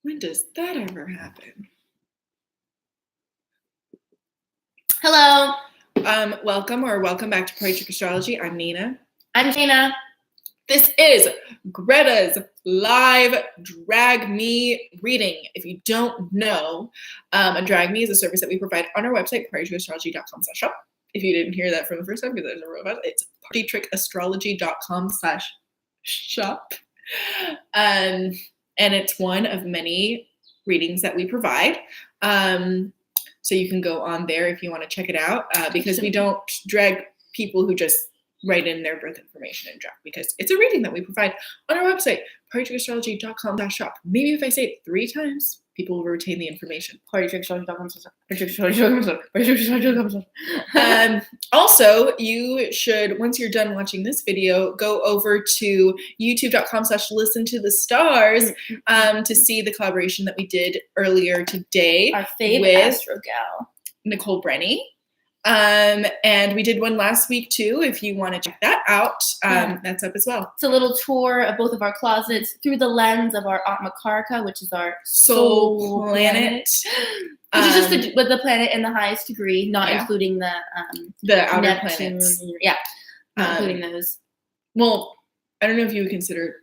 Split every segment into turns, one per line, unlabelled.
When does that ever happen?
Hello.
Welcome back to Project Astrology. I'm Nina.
I'm Shaina.
This is Greta's live Drag Me reading. If you don't know, a Drag Me is a service that we provide on our website, partytrickastrology.com/shop. If you didn't hear that from the first time, because there's a robot, it's partytrickastrology.com/shop. And it's one of many readings that we provide. So you can go on there if you want to check it out, because we don't drag people who just write in their birth information and drag, because it's a reading that we provide on our website, partytrickastrology.com/shop. Maybe if I say it 3 times, people will retain the information. Also, you should, once you're done watching this video, go over to youtube.com/listen to the stars to see the collaboration that we did earlier today.
Our favorite Astro gal,
Nicole Brenny. And we did one last week too. If you want to check that out, that's up as well.
It's a little tour of both of our closets through the lens of our Aunt Makarka, which is our
soul planet.
Which is just the planet in the highest degree, not including the
outer
Neptune,
planets.
Yeah, not including those.
Well, I don't know if you would consider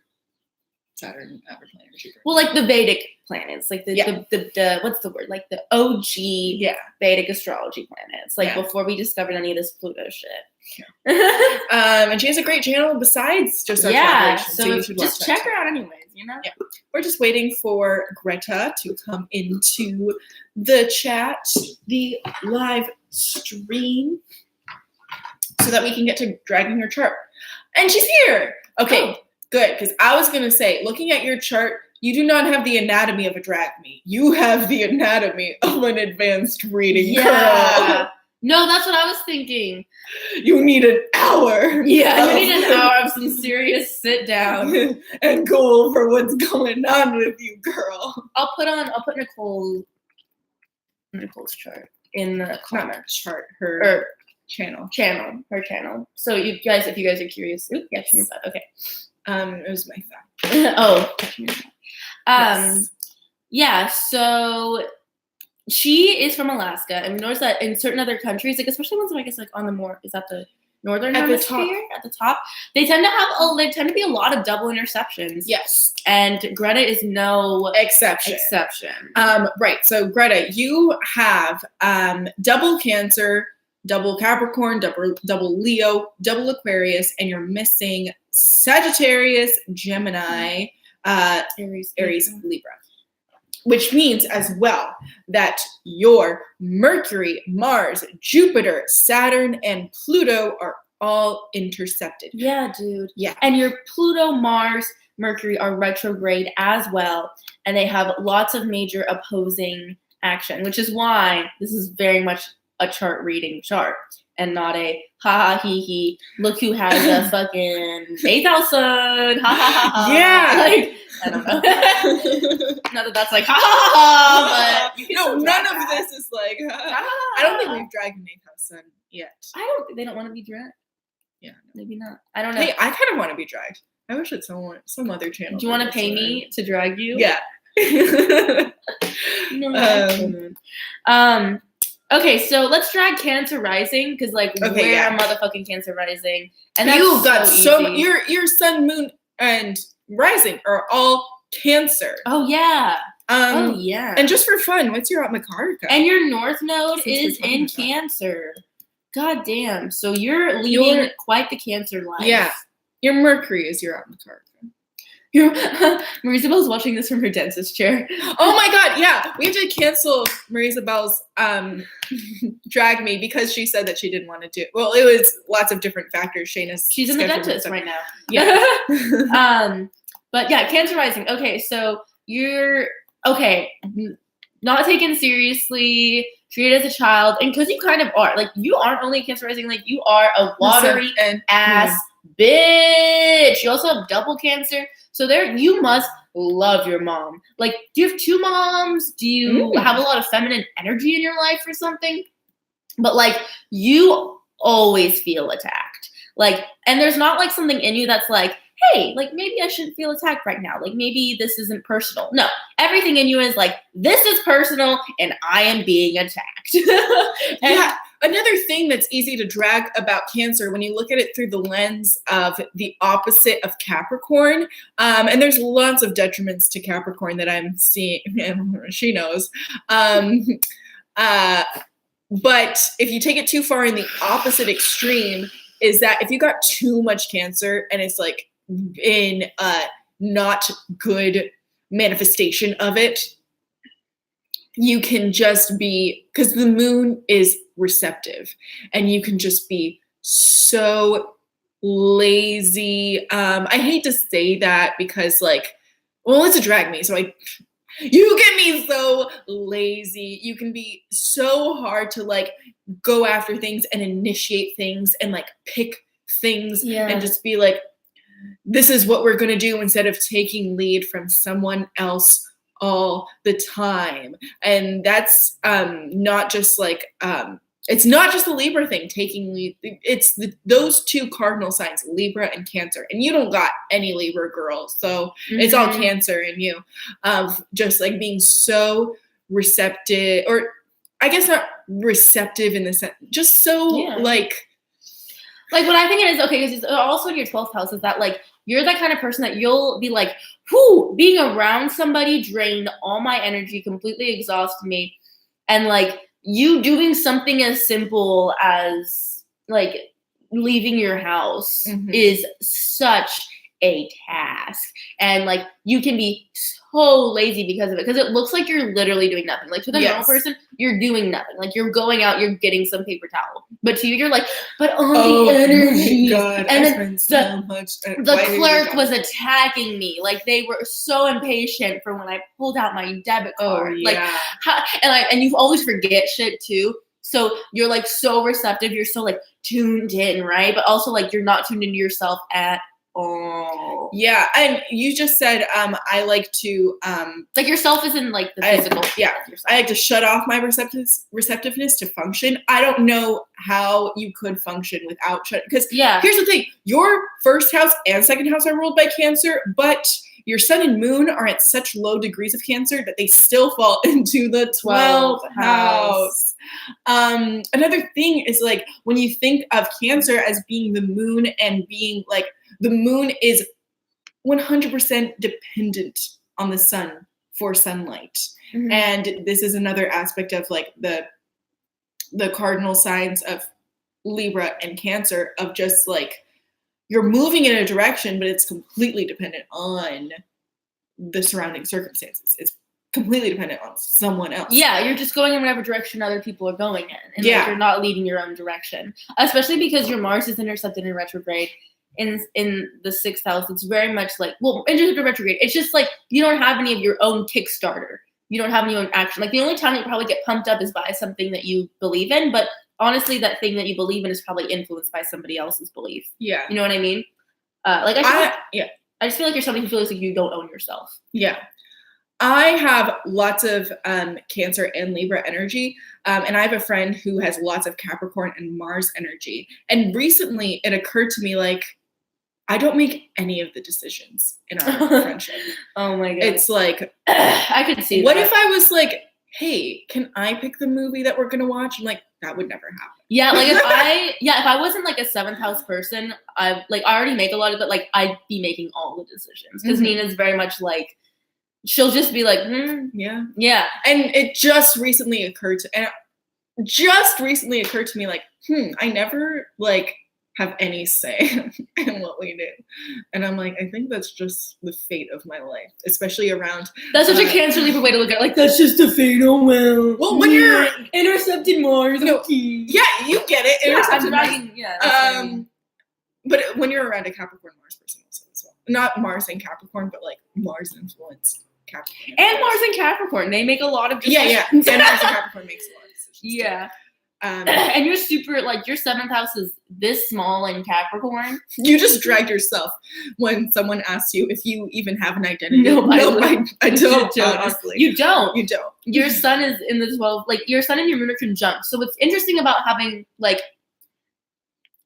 Saturn outer planet or Jupiter.
Well, like the Vedic planets, like the what's the word? Like the OG Vedic astrology planets. Like before we discovered any of this Pluto shit.
Yeah. And she has a great channel besides just our collaboration.
So you should just check her out anyways, you know?
Yeah. We're just waiting for Greta to come into the chat, the live stream, so that we can get to dragging her chart. And she's here. Okay. Good, because I was going to say, looking at your chart, you do not have the anatomy of a drag me. You have the anatomy of an advanced reading girl.
No, that's what I was thinking.
You need an hour.
Yeah, you need an hour of some serious sit down
and go over what's going on with you, girl.
I'll put Nicole's chart in the comments.
Chart, her channel.
Her channel. So if you guys are curious, okay.
It was my
thought. Yeah, so she is from Alaska, and we noticed that in certain other countries, like especially ones, I guess, like on the more, is that the northern hemisphere at the top, they tend to be a lot of double interceptions.
Yes. And
Greta is no exception.
Right. So Greta, you have double Cancer, double Capricorn, double Leo, double Aquarius, and you're missing Sagittarius, Gemini, Aries, Libra. Which means as well that your Mercury, Mars, Jupiter, Saturn, and Pluto are all intercepted.
Yeah, dude.
Yeah.
And your Pluto, Mars, Mercury are retrograde as well. And they have lots of major opposing action, which is why this is very much a chart reading chart and not a ha ha he he, look who has a fucking 8th house sun, ha ha ha.
Yeah.
Like, I don't know. Not that that's like ha ha ha, but
none of this is like I don't think we've dragged an 8th house sun yet.
They don't want to be dragged.
Yeah,
maybe not. I don't know.
Hey, I kind of want to be dragged. I wish it's some other channel.
Do you want to pay me to drag you?
Yeah.
No. Okay, so let's drag Cancer rising, because we're a motherfucking Cancer rising, and that's
you got
so
easy. Your sun, moon, and rising are all Cancer.
Oh yeah. And
just for fun, what's your Aunt Makarka?
And your North Node is in Cancer. God damn. So you're leading quite the Cancer life.
Yeah. Your Mercury is your Aunt Makarka.
Marie-Isabel's watching this from her dentist chair.
Oh my god, yeah. We have to cancel Marie-Isabel's drag me because she said that she didn't want to do it. Well, it was lots of different factors. She's
in the dentist right now.
Yeah.
But yeah, Cancer rising. Okay, so you're not taken seriously, treated as a child, and because you kind of are, like, you aren't only Cancer rising, like you are a watery ass bitch. You also have double Cancer. So you must love your mom. Like, do you have 2 moms? Do you have a lot of feminine energy in your life or something? But like, you always feel attacked. Like, and there's not like something in you that's like, hey, like maybe I shouldn't feel attacked right now. Like maybe this isn't personal. No, everything in you is like, this is personal and I am being attacked.
Yeah. Another thing that's easy to drag about Cancer when you look at it through the lens of the opposite of Capricorn, and there's lots of detriments to Capricorn that I'm seeing, and she knows. But if you take it too far in the opposite extreme, is that if you got too much Cancer and it's like in a not good manifestation of it, you can just be, because the moon is receptive, and you can just be so lazy. I hate to say that because like, well, it's a drag me, so you get me so lazy. You can be so hard to like go after things and initiate things and like pick things and just be like, this is what we're going to do, instead of taking lead from someone else all the time. And that's not just like, it's not just the Libra thing, taking lead. It's those two cardinal signs, Libra and Cancer. And you don't got any Libra girls, so it's all Cancer in you, of just like being so receptive, or I guess not receptive in the sense, just so like
what I think it is, okay, because it's also in your 12th house, is that like you're that kind of person that you'll be like, whoo, being around somebody drained all my energy, completely exhausted me. And like you doing something as simple as like leaving your house is such a task. And like you can be so lazy because of it, because it looks like you're literally doing nothing. Like to the normal person, you're doing nothing. Like you're going out, you're getting some paper towel, but to you, you're like, but all the energy.
God,
and
I
then
spend so much.
The clerk was attacking me. Like they were so impatient for when I pulled out my debit card. Like and you always forget shit too. So you're like so receptive. You're so like tuned in, right? But also like you're not tuned into yourself at all.
Yeah, and you just said I like to
like yourself is in like the physical.
I like to shut off my receptiveness to function. I don't know how you could function without shut, because here's the thing, your first house and second house are ruled by Cancer, but your sun and moon are at such low degrees of Cancer that they still fall into the 12th house. Another thing is like when you think of Cancer as being the moon and being like, the moon is 100% dependent on the sun for sunlight. And this is another aspect of like the cardinal signs of Libra and Cancer, of just like you're moving in a direction, but it's completely dependent on the surrounding circumstances. It's completely dependent on someone else. Yeah,
you're just going in whatever direction other people are going in. And like, you're not leading your own direction. Especially because your Mars is intercepted in retrograde. In the 6th house, it's very much like, well, intercepted retrograde. It's just like you don't have any of your own Kickstarter. You don't have any own action. Like the only time you probably get pumped up is by something that you believe in. But honestly, that thing that you believe in is probably influenced by somebody else's belief. Yeah. You know what I mean? I just feel like you're somebody who feels like you don't own yourself.
Yeah. I have lots of Cancer and Libra energy, and I have a friend who has lots of Capricorn and Mars energy. And recently it occurred to me, like, I don't make any of the decisions in our friendship.
Oh my God.
It's like,
I could see
what if I was like, hey, can I pick the movie that we're going to watch? I'm like, that would never happen.
Yeah, like if I wasn't like a 7th house person, I already make a lot of it, like I'd be making all the decisions. Because Nina's very much like, she'll just be like, yeah.
And it just recently occurred to me, like, I never like have any say in what we do. And I'm like, I think that's just the fate of my life, especially around.
That's such a Cancer Libra way to look at it. Like, that's just the fate. Oh, well,
when you're
intercepted Mars.
Yeah, you get it. Intercepted
Mars.
But when you're around a Capricorn Mars person also as well. Not Mars and Capricorn, but like Mars influence Capricorn.
And Mars and Capricorn. They make a lot of decisions.
Yeah. And Mars and Capricorn makes a lot of decisions.
Yeah. And you're super, like, your 7th house is this small in Capricorn.
You just dragged yourself when someone asked you if you even have an identity. No, I don't, honestly.
You don't.
You don't.
Your sun is in the 12th, like, your sun and your moon are conjunct. So what's interesting about having, like,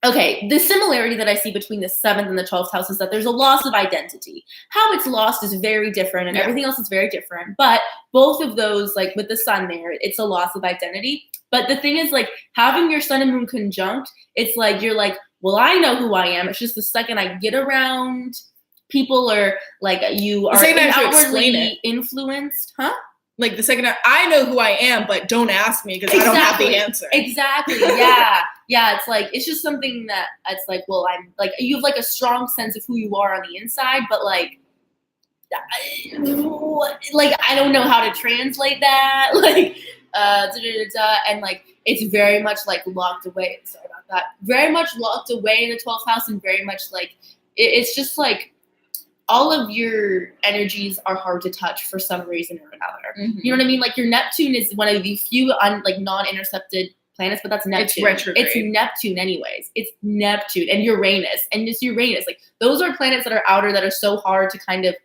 okay, the similarity that I see between the 7th and the 12th house is that there's a loss of identity. How it's lost is very different, and everything else is very different. But both of those, like with the sun there, it's a loss of identity. But the thing is, like, having your sun and moon conjunct, it's like you're like, well, I know who I am. It's just the second I get around people, or like you are outwardly influenced, huh?
Like the second I know who I am, but don't ask me because I don't have the answer.
Exactly. Yeah. Yeah. It's like, it's just something that it's like, well, I'm like, you have like a strong sense of who you are on the inside, but like I don't know how to translate that. Like, and like, it's very much like locked away. Sorry about that. Very much locked away in the 12th house, and very much like, it's just like, all of your energies are hard to touch for some reason or another. Mm-hmm. You know what I mean? Like your Neptune is one of the few non-intercepted planets, but that's Neptune.
It's retrograde.
It's Neptune anyways. It's Neptune and Uranus. And it's Uranus. Like those are planets that are outer that are so hard to kind of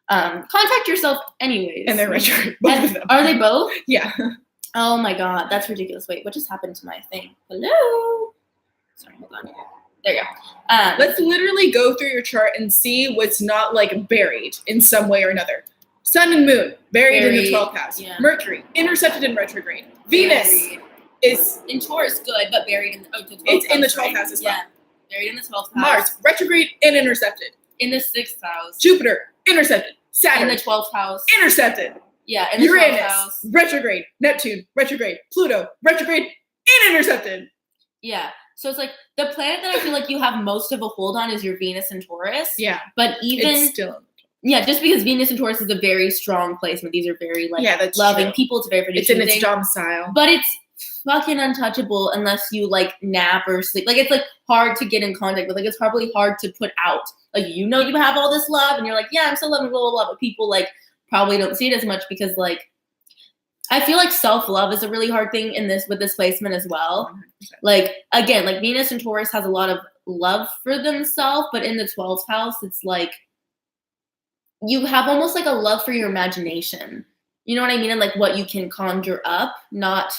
contact yourself anyways.
And they're retrograde. Both of them.
Are they both?
Yeah.
Oh my God. That's ridiculous. Wait, what just happened to my thing? Hello? Sorry, hold on. There you go.
Let's literally go through your chart and see what's not like buried in some way or another. Sun and moon, buried in the 12th house. Yeah. Mercury, intercepted in retrograde. Venus is
in Taurus, good, but buried in the 12th house.
It's in the 12th house as well.
Yeah, buried in the 12th house.
Mars, retrograde and intercepted.
In the 6th house.
Intercepted. Intercepted. Saturn.
In the 12th house.
Intercepted.
Yeah, in the
Uranus,
12th house.
Retrograde. Neptune, retrograde. Pluto, retrograde and intercepted.
Yeah. So it's like the planet that I feel like you have most of a hold on is your Venus and Taurus.
Yeah.
But even
it's still.
Yeah, just because Venus and Taurus is a very strong placement. These are very like loving people. It's a very producing
It's in its domicile.
But it's fucking untouchable unless you like nap or sleep. Like it's like hard to get in contact with. Like it's probably hard to put out. Like you have all this love and you're like, yeah, I'm still loving blah blah blah. But people like probably don't see it as much because like I feel like self-love is a really hard thing with this placement as well. 100%. Like again, like Venus and Taurus has a lot of love for themselves, but in the 12th house, it's like you have almost like a love for your imagination. You know what I mean? And like what you can conjure up, not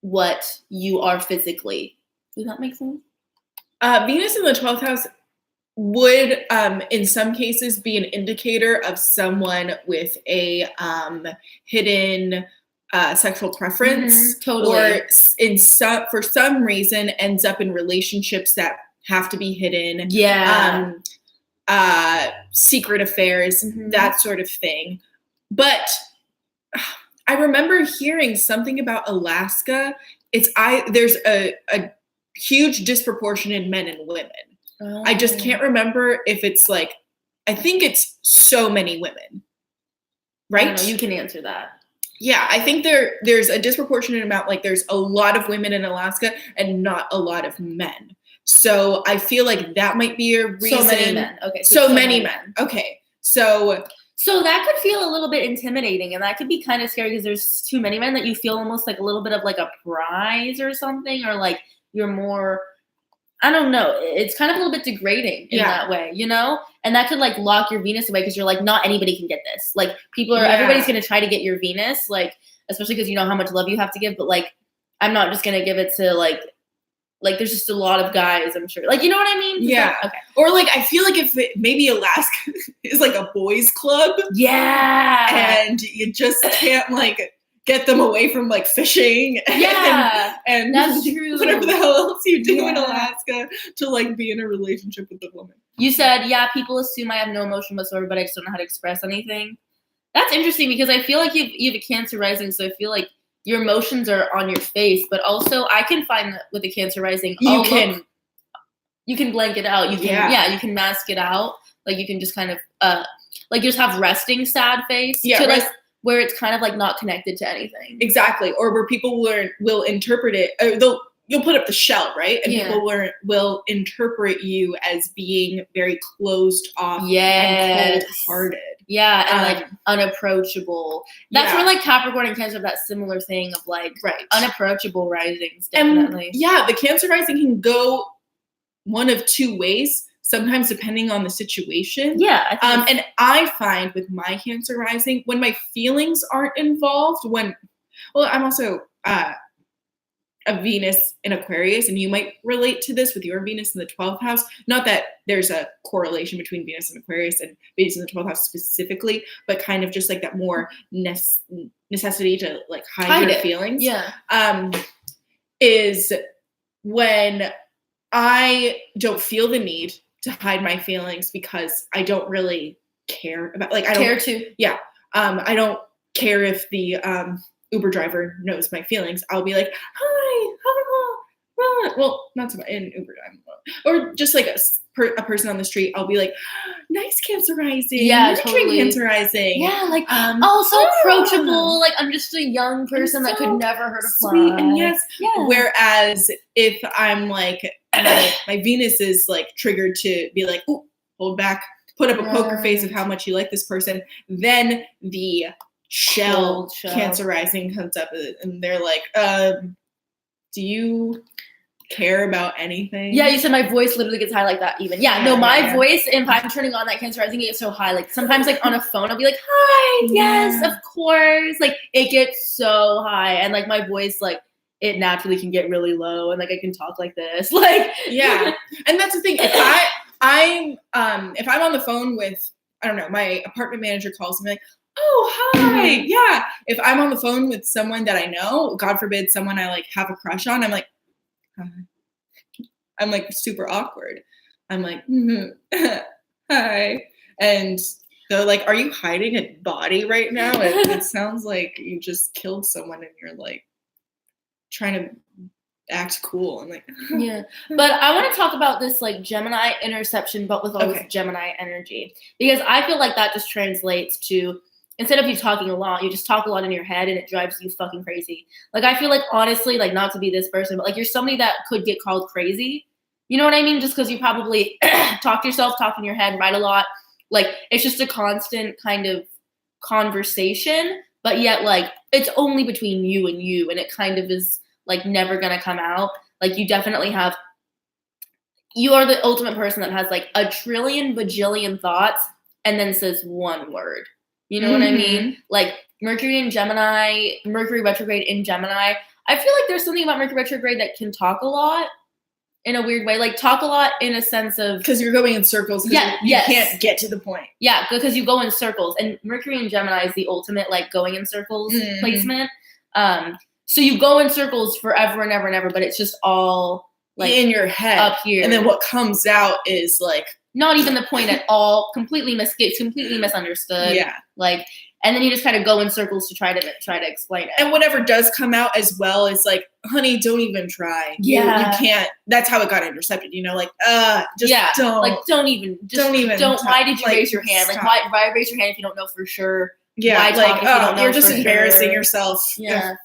what you are physically. Does that make sense?
Venus in the 12th house would, in some cases, be an indicator of someone with a hidden sexual preference,
totally,
or for some reason ends up in relationships that have to be hidden.
Yeah.
Secret affairs, that sort of thing. But I remember hearing something about Alaska. There's a huge disproportion in men and women. Oh. I just can't remember if it's like, I think it's so many women, right?
I don't know, you can answer that.
Yeah, I think there's a disproportionate amount, like there's a lot of women in Alaska and not a lot of men. So I feel like that might be a reason.
So many men. Okay.
So many men. Okay. So
that could feel a little bit intimidating, and that could be kind of scary because there's too many men that you feel almost like a little bit of like a prize or something, or like you're more, I don't know. It's kind of a little bit degrading in that way, you know? And that could like lock your Venus away because you're like, not anybody can get this. Like everybody's going to try to get your Venus, like, especially because you know how much love you have to give, but like, I'm not just going to give it to like there's just a lot of guys, I'm sure. Like, you know what I mean?
Yeah.
Okay.
Or like, I feel like if maybe Alaska is like a boys club.
Yeah.
And you just can't like get them away from like fishing.
Yeah.
And
that's true.
Whatever the hell else you do in Alaska to like be in a relationship with a woman.
You said, yeah, people assume I have no emotion whatsoever, but I just don't know how to express anything. That's interesting because I feel like you have a Cancer rising, so I feel like your emotions are on your face, but also I can find that with a Cancer rising, you can blank it out. You can, you can mask it out. Like you can just kind of, like just have resting sad face.
Yeah.
Like where it's kind of like not connected to anything.
Exactly. Or where people will interpret it. You'll put up the shell, right? And people will interpret you as being very closed off and cold-hearted. Yeah, and like unapproachable.
That's where like Capricorn and Cancer have that similar thing of like unapproachable risings, definitely.
And the Cancer rising can go one of two ways, sometimes depending on the situation.
Yeah.
And I find with my Cancer rising, when my feelings aren't involved, I'm also a Venus in Aquarius, and you might relate to this with your Venus in the 12th house. Not that there's a correlation between Venus and Aquarius and Venus in the 12th house specifically, but kind of just like that more necessity to like hide your feelings.
Yeah.
Is when I don't feel the need to hide my feelings because I don't really care about, like, I don't
care to.
Yeah. I don't care if the Uber driver knows my feelings. I'll be like, hi, well, not so much in Uber time, or just like a person on the street. I'll be like, nice Cancer rising.
Yeah,
Mercury
totally.
Cancer rising.
Yeah, like, oh, so approachable. Like, I'm just a young person that could never hurt a fly.
Sweet, and yes.
Yeah.
Whereas if I'm like, my Venus is like triggered to be like, ooh, hold back, put up a poker face of how much you like this person, then the shell Cancer rising comes up and they're like, do you care about anything?
Yeah, you said my voice literally gets high like that even. Yeah, no, my voice, if I'm turning on that Cancer rising, it gets so high. Like sometimes like on a phone, I'll be like, hi, yes, of course. Like it gets so high. And like my voice, like it naturally can get really low and like I can talk like this. Like
yeah. And that's the thing. If I'm on the phone with, I don't know, my apartment manager calls me like, oh, hi. Yeah. If I'm on the phone with someone that I know, God forbid someone I like have a crush on, I'm like, hi. I'm like super awkward. I'm like, hi. And they're like, are you hiding a body right now? It sounds like you just killed someone and you're like trying to act cool. I'm like,
yeah. But I want to talk about this like Gemini interception, but with all this Gemini energy, because I feel like that just translates to, instead of you talking a lot, you just talk a lot in your head and it drives you fucking crazy. Like, I feel like, honestly, like, not to be this person, but like, you're somebody that could get called crazy. You know what I mean? Just because you probably talk to yourself, talk in your head, write a lot. Like, it's just a constant kind of conversation, but yet, like, it's only between you, and it kind of is, like, never gonna come out. Like, you definitely have, you are the ultimate person that has, like, a trillion bajillion thoughts and then says one word. You know what I mean? Like Mercury retrograde in Gemini. I feel like there's something about Mercury retrograde that can talk a lot in a weird way. Like talk a lot in a sense of,
because you're going in circles.
Yeah,
you can't get to the point.
Yeah, because you go in circles, and Mercury in Gemini is the ultimate like going in circles placement. So you go in circles forever and ever and ever, but it's just all like
in your head
up here,
and then what comes out is like
not even the point at all. Completely misunderstood.
Yeah.
Like, and then you just kind of go in circles to try to explain it.
And whatever does come out as well is like, honey, don't even try.
Yeah.
You can't. That's how it got intercepted. You know, like, just don't.
Like, don't even. Why did you raise your hand?
Stop.
Like, why raise your hand if you don't know for sure?
Yeah,
why
like,
talk if
you're just embarrassing
sure?
yourself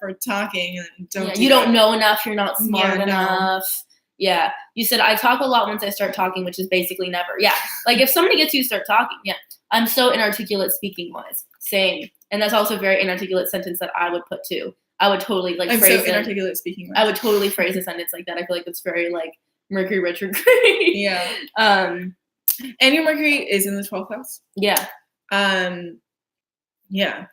for talking. And
you don't know enough. You're not smart enough.
No.
Yeah. You said, I talk a lot once I start talking, which is basically never. Yeah. Like, if somebody gets you to start talking, yeah. I'm so inarticulate speaking-wise. Same. And that's also a very inarticulate sentence that I would put, too. I would totally, like, phrase it.
Inarticulate speaking-wise.
I would totally phrase a sentence like that. I feel like it's very, like, Mercury retrograde.
Yeah. And your Mercury is in the 12th house?
Yeah.
Yeah.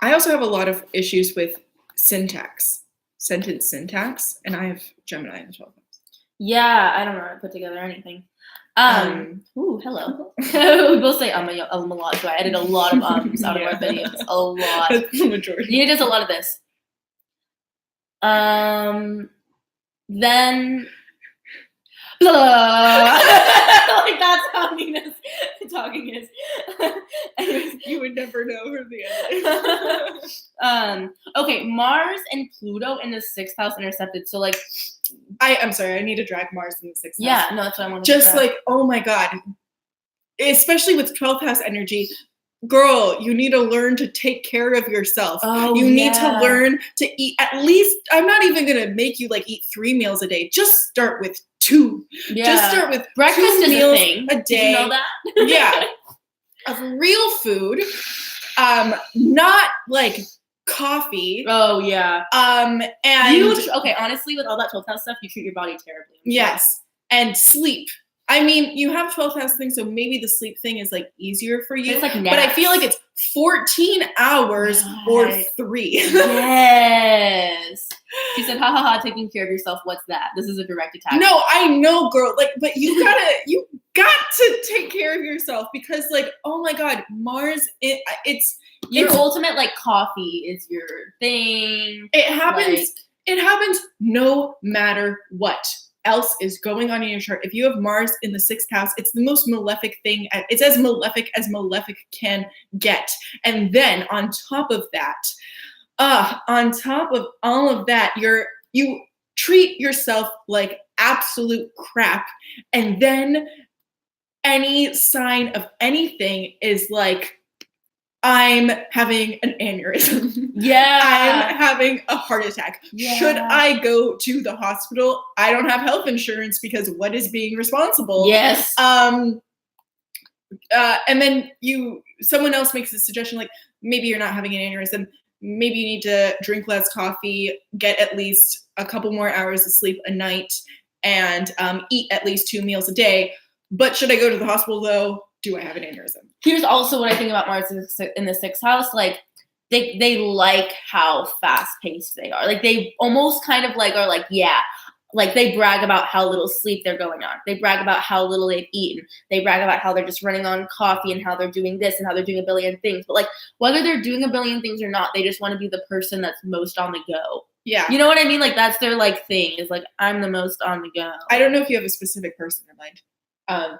I also have a lot of issues with sentence syntax, and I have Gemini in the 12th house.
Yeah, I don't know how to put together anything. Ooh, hello. We both say a lot, so I edit a lot of ums out of our videos. A lot.
The majority.
He does a lot of this. Then blah, blah, blah, blah. Like that's how Nina's talking is.
You would never know from the end.
Okay, Mars and Pluto in the 6th house intercepted. So like
I'm sorry, I need to drag Mars in the 6th house.
Yeah, no, that's what I want to
just like, oh my God. Especially with 12th house energy. Girl, you need to learn to take care of yourself. You need to learn to eat at least, I'm not even going to make you like eat 3 meals a day. Just start with 2.
Yeah.
Just start with
breakfast
2 meals
a day.
Did you know that? Yeah. Of real food. Not like coffee.
Oh yeah.
And
okay, honestly, with all that 12th house stuff, you treat your body terribly.
Yes. And sleep. I mean, you have 12th house thing, so maybe the sleep thing is like easier for you.
It's like naps.
But I feel like it's 14 hours or
Right.
3.
Yes. She said, ha ha ha, taking care of yourself. What's that? This is a direct attack.
No, I know, girl. Like, but you got to take care of yourself because, like, oh my God, Mars, it's
Your ultimate, like, coffee is your thing.
it happens.
Like,
It happens no matter what else is going on in your chart. If you have Mars in the 6th house, it's the most malefic thing. It's as malefic can get. And then on top of that, on top of all of that, you treat yourself like absolute crap. And then any sign of anything is like, I'm having an aneurysm.
yeah.
I'm having a heart attack.
Yeah.
Should I go to the hospital? I don't have health insurance because what is being responsible?
Yes.
And then someone else makes a suggestion like, maybe you're not having an aneurysm. Maybe you need to drink less coffee, get at least a couple more hours of sleep a night, and eat at least 2 meals a day. But should I go to the hospital though? Do I have an aneurysm?
Here's also what I think about Mars in the 6th house. Like, they like how fast paced they are. Like, they almost kind of like are like, yeah. Like, they brag about how little sleep they're going on. They brag about how little they've eaten. They brag about how they're just running on coffee and how they're doing this and how they're doing a billion things. But, like, whether they're doing a billion things or not, they just want to be the person that's most on the go.
Yeah.
You know what I mean? Like, that's their, like, thing is, like, I'm the most on the go.
I don't know if you have a specific person in mind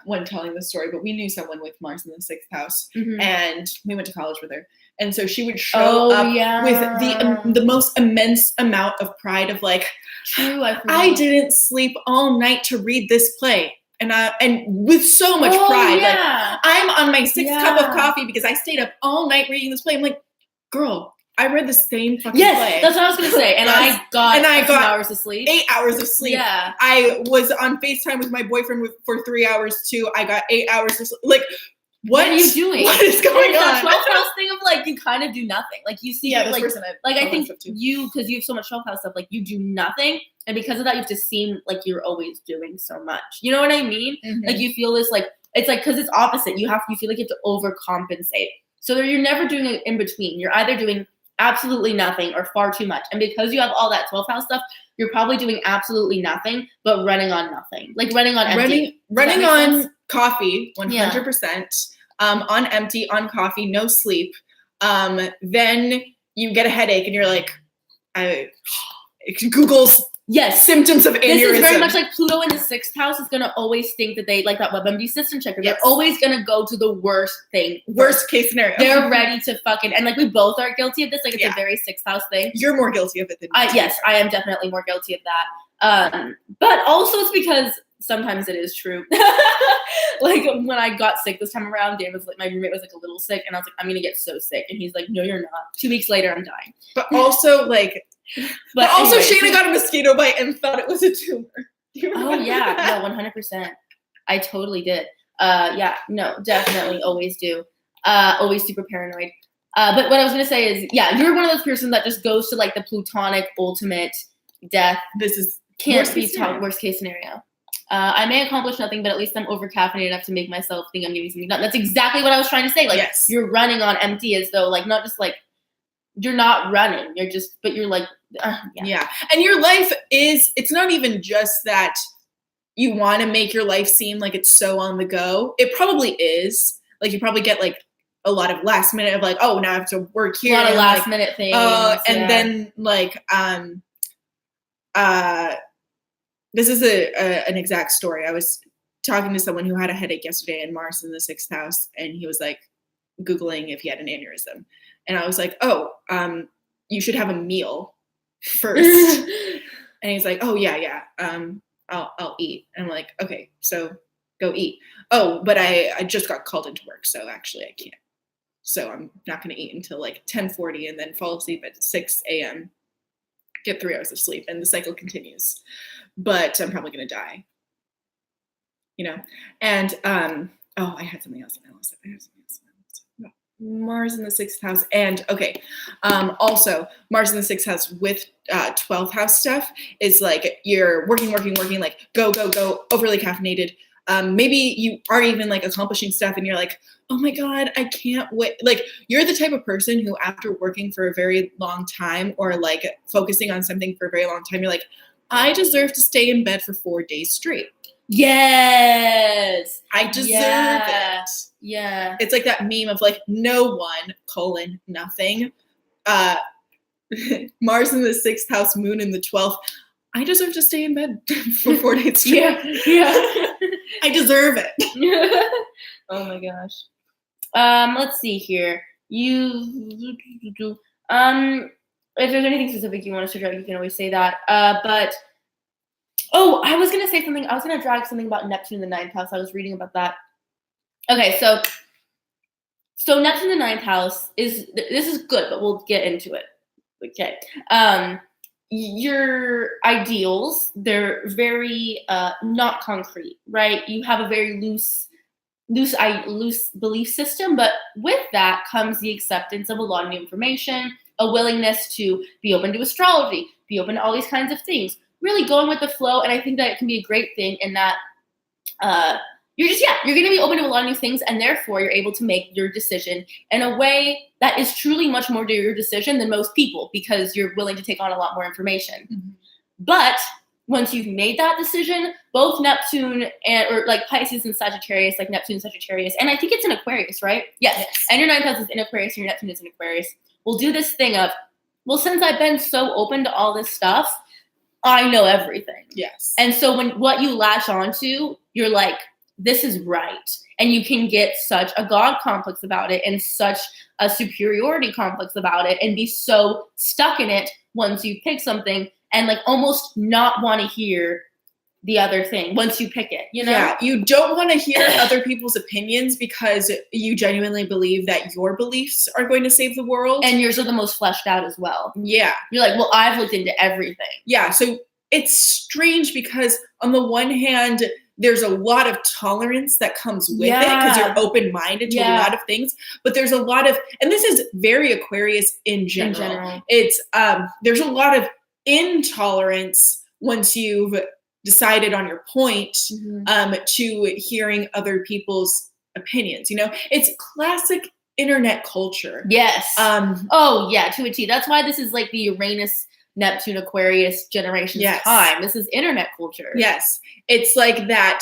when telling this story, but we knew someone with Mars in the 6th house,
Mhm.
and we went to college with her. And so she would show up
yeah.
with the most immense amount of pride of like,
True,
I didn't sleep all night to read this play. And with so much pride,
yeah.
like I'm on my 6th cup of
Yeah.
coffee because I stayed up all night reading this play. I'm like, girl, I read the same fucking
Yes,
play.
that's what I was gonna say. And I got
and I
a few
got
hours of sleep.
8 hours of sleep.
Yeah.
I was on FaceTime with my boyfriend for 3 hours too. I got 8 hours of sleep. Like, what
are you doing?
What is going
It's
on?
that 12th house thing of like you kind of do nothing. Like you see,
Yeah, this
like,
person
I think you, because you have so much 12th house stuff, like you do nothing, and because of that, you have to seem like you're always doing so much. You know what I mean?
Mhm.
Like you feel this like it's like because it's opposite. You feel like you have to overcompensate. So you're never doing it in between. You're either doing absolutely nothing or far too much. And because you have all that 12th house stuff, you're probably doing absolutely nothing, but running on nothing. Like running on empty.
Running
make
on
sense?
coffee, 100%. On empty, on coffee, no sleep. Then you get a headache and you're like, Google's symptoms of aneurysm.
This is very much like Pluto in the 6th house is going to always think that they, like that WebMD system checker,
Yes.
they're always going to go to the worst thing.
Worst case scenario.
They're ready to fucking, and like we both are guilty of this. Like it's
Yeah.
a very 6th house thing.
You're more guilty of it than me.
Yes, I am definitely more guilty of that. But also it's because sometimes it is true. Like when I got sick this time around, Dan was like, my roommate was like a little sick, and I was like, I'm gonna get so sick, and he's like, no, you're not. 2 weeks later, I'm dying.
But also like, but also
anyways.
Shaina got a mosquito bite and thought it was a tumor. Do you
Oh
remember
yeah,
that?
no, 100%. I totally did. Yeah, no, definitely, always do. Always super paranoid. But what I was gonna say is, yeah, you're one of those persons that just goes to like the plutonic ultimate death.
This is
Can't be taught worst case scenario. I may accomplish nothing, but at least I'm over caffeinated enough to make myself think I'm getting something done. That's exactly what I was trying to say. Like
Yes.
you're running on empty, as though like not just like you're not running. You're just, but you're like,
yeah. And your life it's not even just that you want to make your life seem like it's so on the go. It probably is. Like you probably get like a lot of last minute of like, oh, now I have to work here.
A lot of
and,
last
like,
minute things.
and then like this is an exact story. I was talking to someone who had a headache yesterday in Mars in the 6th house, and he was like Googling if he had an aneurysm. And I was like, oh, you should have a meal first. And he's like, oh yeah. I'll eat. And I'm like, okay, so go eat. Oh, but I just got called into work, so actually I can't. So I'm not gonna eat until like 10:40 and then fall asleep at 6 a.m. Get 3 hours of sleep, and the cycle continues. But I'm probably gonna die. You know? And I had something else. Mars in the 6th house. And okay. Also Mars in the 6th house with 12th house stuff is like you're working, like go, overly caffeinated, maybe you are even like accomplishing stuff and you're like, oh my God, I can't wait. Like you're the type of person who after working for a very long time or like focusing on something for a very long time, you're like, I deserve to stay in bed for 4 days straight.
Yes.
I deserve it.
Yeah.
It's like that meme of like no one, nothing. Mars in the 6th house, Moon in the 12th. I deserve to stay in bed for 4 days straight.
Yeah.
I deserve it.
Oh my gosh. Let's see here. If there's anything specific you want us to drag, you can always say that. But I was gonna say something. I was gonna drag something about Neptune in the 9th house. I was reading about that. Okay, so Neptune in the 9th house this is good, but we'll get into it. Okay. Your ideals, they're very not concrete, right? You have a very loose belief system, but with that comes the acceptance of a lot of new information, a willingness to be open to astrology, be open to all these kinds of things, really going with the flow. And I think that it can be a great thing in that you're going to be open to a lot of new things, and therefore you're able to make your decision in a way that is truly much more to your decision than most people, because you're willing to take on a lot more information.
Mm-hmm.
But once you've made that decision, both Neptune or like Pisces and Sagittarius, like Neptune, Sagittarius, and I think it's in Aquarius, right? Yes. And your 9th house is in Aquarius and your Neptune is in Aquarius. We'll do this thing of, well, since I've been so open to all this stuff, I know everything.
Yes.
And so when what you latch onto, you're like, this is right. And you can get such a God complex about it and such a superiority complex about it and be so stuck in it once you pick something and like almost not want to hear the other thing once you pick it, you know?
Yeah, you don't want to hear other people's opinions because you genuinely believe that your beliefs are going to save the world.
And yours are the most fleshed out as well.
Yeah.
You're like, well, I've looked into everything.
Yeah, so it's strange because on the one hand, there's a lot of tolerance that comes with it because you're open-minded to a lot of things, but there's a lot of, and this is very Aquarius in general. It's there's a lot of intolerance once you've decided on your point to hearing other people's opinions. You know, it's classic internet culture.
Yes. To a T. That's why this is like the Uranus, Neptune, Aquarius generation's time. This is internet culture.
Yes. It's like that.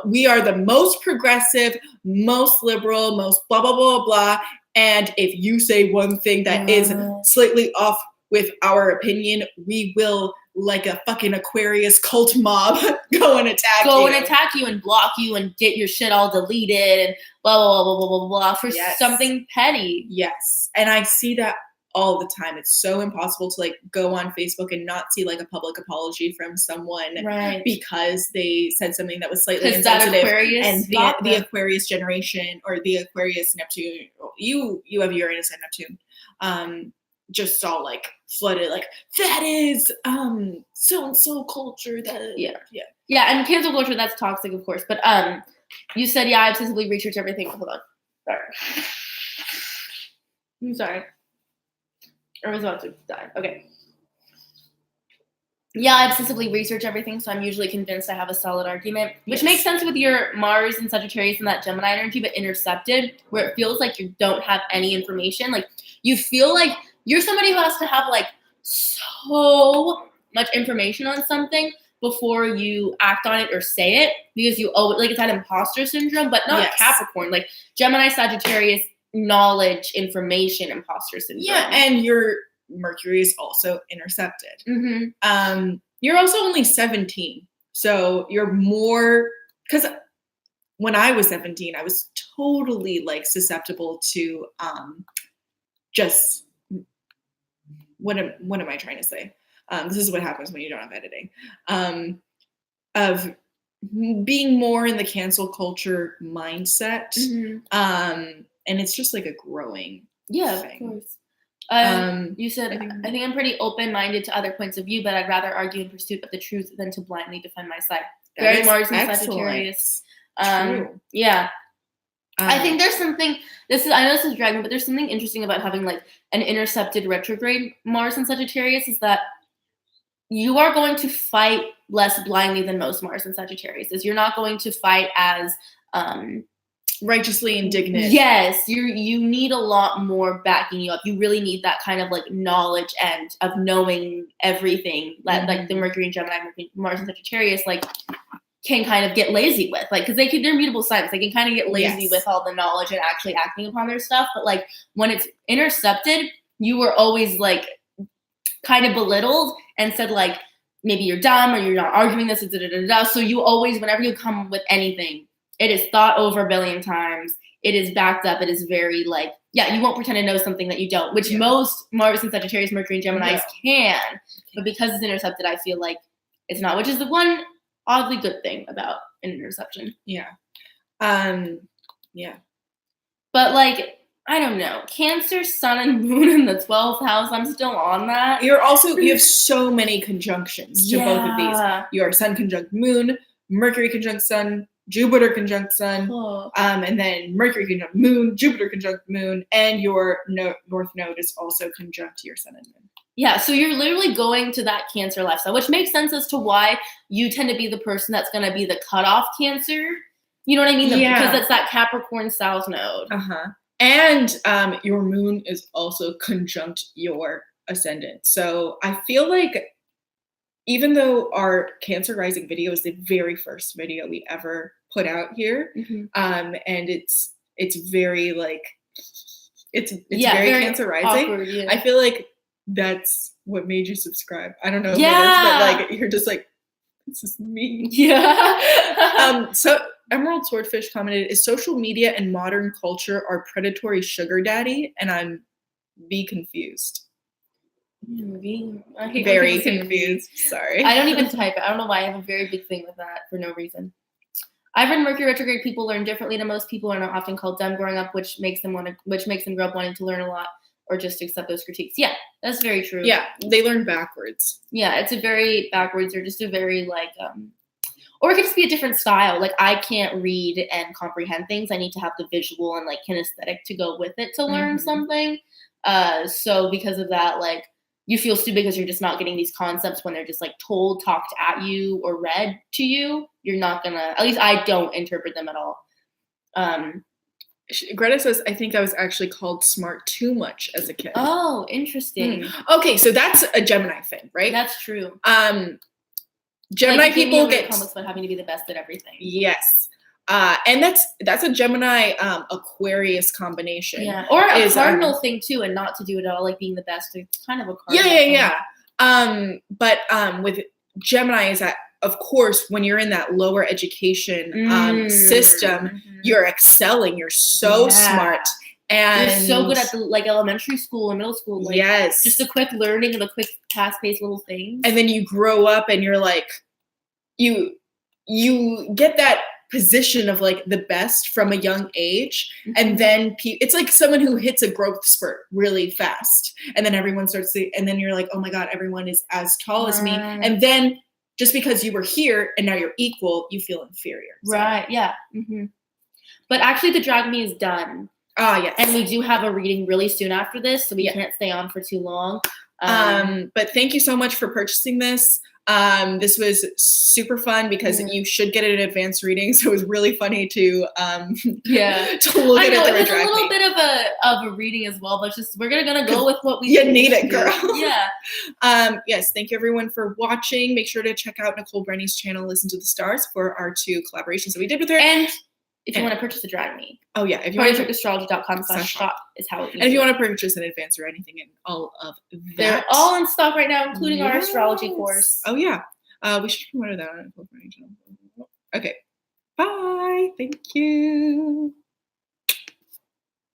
We are the most progressive, most liberal, most blah, blah, blah, blah. And if you say one thing that is slightly off with our opinion, we will, like a fucking Aquarius cult mob, go and attack you
and block you and get your shit all deleted and blah, blah, blah, blah, blah, blah, for something petty.
Yes. And I see that all the time. It's so impossible to like go on Facebook and not see like a public apology from someone because they said something that was slightly insensitive. And the Aquarius generation or the Aquarius Neptune, you have Uranus and Neptune, just all like flooded like that is so and so culture that
and cancel culture, that's toxic, of course. But you said I obsessively research everything. Hold on. Sorry. I'm sorry. I was about to die. Okay. Yeah, I obsessively research everything, so I'm usually convinced I have a solid argument, which makes sense with your Mars and Sagittarius and that Gemini energy, but intercepted, where it feels like you don't have any information. Like, you feel like you're somebody who has to have, like, so much information on something before you act on it or say it, because you owe it. Like, it's that imposter syndrome, but not Capricorn. Like, Gemini, Sagittarius, knowledge, information, imposter syndrome.
Yeah, and your Mercury is also intercepted. You're also only 17, so you're more, because when I was 17, I was totally like susceptible to just what am I trying to say? This is what happens when you don't have editing. Of being more in the cancel culture mindset. And it's just like a growing thing.
Of course. You said, I think I'm pretty open-minded to other points of view, but I'd rather argue in pursuit of the truth than to blindly defend my side. Very Mars and Sagittarius.
True.
Yeah. I think there's something, I know this is dragon, but there's something interesting about having like an intercepted retrograde Mars and Sagittarius, is that you are going to fight less blindly than most Mars and Sagittarius is. You're not going to fight as
righteously indignant.
Yes, you need a lot more backing you up. You really need that kind of like knowledge and of knowing everything that like the Mercury and Gemini, Mars and Sagittarius like can kind of get lazy with, like, because they're mutable signs. They can kind of get lazy with all the knowledge and actually acting upon their stuff. But like when it's intercepted, you were always like kind of belittled and said like maybe you're dumb or you're not arguing this. So you always, whenever you come with anything, it is thought over a billion times. It is backed up. It is very like, yeah, you won't pretend to know something that you don't, which most Mars and Sagittarius, Mercury and Geminis can. But because it's intercepted, I feel like it's not, which is the one oddly good thing about an interception.
Yeah.
But like, I don't know. Cancer, Sun, and Moon in the 12th house. I'm still on that.
You have so many conjunctions to both of these. Your Sun conjunct Moon, Mercury conjunct Sun, Jupiter conjunct Sun, and then Mercury conjunct Moon, Jupiter conjunct Moon, and your North Node is also conjunct your Sun and Moon.
Yeah, so you're literally going to that Cancer lifestyle, which makes sense as to why you tend to be the person that's going to be the cutoff Cancer. You know what I mean? Because it's that Capricorn South Node.
And your Moon is also conjunct your Ascendant. So I feel like even though our Cancer rising video is the very first video we ever put out here, and it's very like it's very Cancer rising. Awkward, I feel like that's what made you subscribe. I don't know if it is, but like you're just like, this is me. So Emerald Swordfish commented, is social media and modern culture our predatory sugar daddy? And I'm confused. Very confused. Sorry.
I don't even type it. I don't know why. I have a very big thing with that for no reason. I've read Mercury retrograde people learn differently than most people and are often called dumb growing up, which makes them grow up wanting to learn a lot or just accept those critiques. Yeah, that's very true.
Yeah, they learn backwards.
Yeah, it's a very backwards or just a very like or it could just be a different style. Like I can't read and comprehend things. I need to have the visual and like kinesthetic to go with it to learn something. So because of that, like you feel stupid because you're just not getting these concepts when they're just like told, talked at you, or read to you. You're not gonna, at least I don't interpret them at all.
Greta says, I think I was actually called smart too much as a kid.
Oh, interesting.
Okay, so that's a Gemini thing, right?
That's true.
Gemini
like
people get
complex about having to be the best at everything.
Yes. And that's a Gemini Aquarius combination.
Yeah. Or a cardinal thing too, and not to do it all like being the best. It's kind of a cardinal thing. But with Gemini is that, of course, when you're in that lower education system, you're excelling. You're so smart. And you're so good at the like elementary school and middle school. Like, just the quick learning and the quick fast-paced little things. And
then you grow up and you're like, you get that position of like the best from a young age. And then it's like someone who hits a growth spurt really fast. And then everyone starts to, and then you're like, oh my God, everyone is as tall as me. And then just because you were here and now you're equal, you feel inferior. So.
Right. Yeah. But actually the Drag Me is done.
Yes.
And we do have a reading really soon after this, so we can't stay on for too long.
But thank you so much for purchasing this. This was super fun because you should get an advanced reading. So it was really funny to look at it.
It's a little bit of a reading as well, but just we're gonna go with what we
need it, girl.
Yeah.
Yes, thank you everyone for watching. Make sure to check out Nicole Brenny's channel, Listen to the Stars, for our 2 collaborations that we did with her.
And if you want to purchase the Drag Me.
Oh yeah. If you want to
astrology.com/shop is how it is.
And if you want to purchase an advance or anything in all of that.
They're all in stock right now, including our astrology course.
Oh yeah. We should promote that on Nicole Brenny channel. Okay. Bye. Thank you.